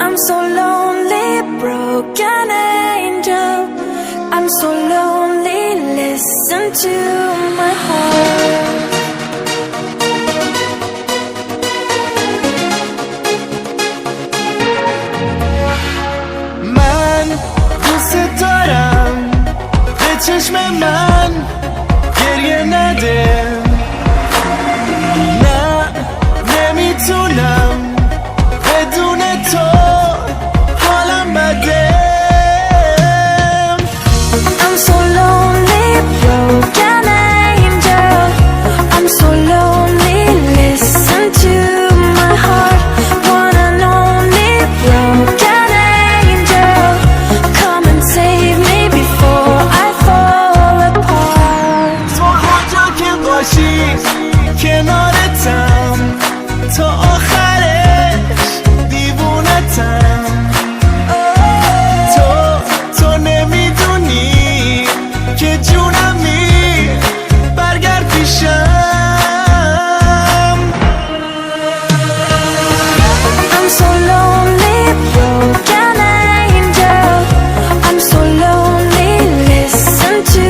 I'm so lonely, broken angel. I'm so lonely, listen to my heart. من دوست دارم به چشم من گریه نده. نه نمیتونم بدون تو حالم بده. I'm so lonely, broken angel. I'm so lonely, listen to my heart. One and only broken angel. Come and save me before I fall apart. تو هر جا که باشی کنارتم تا آخرش دیوونتم. تو نمیدونی که جونمی برگرد پیشم. I'm so lonely, broken angel. I'm so lonely, listen to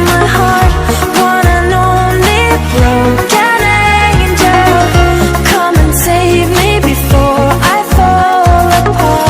my heart. One and only broken angel. Come and save me before I fall apart.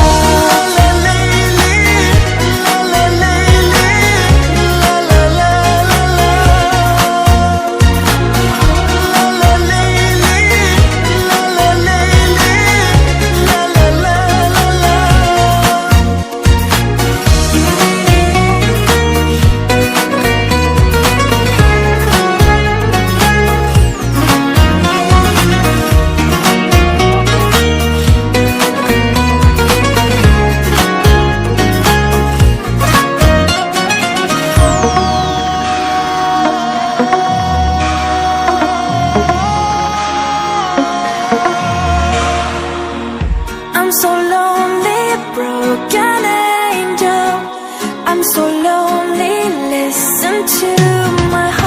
I'm so lonely, broken angel. I'm so lonely, listen to my heart.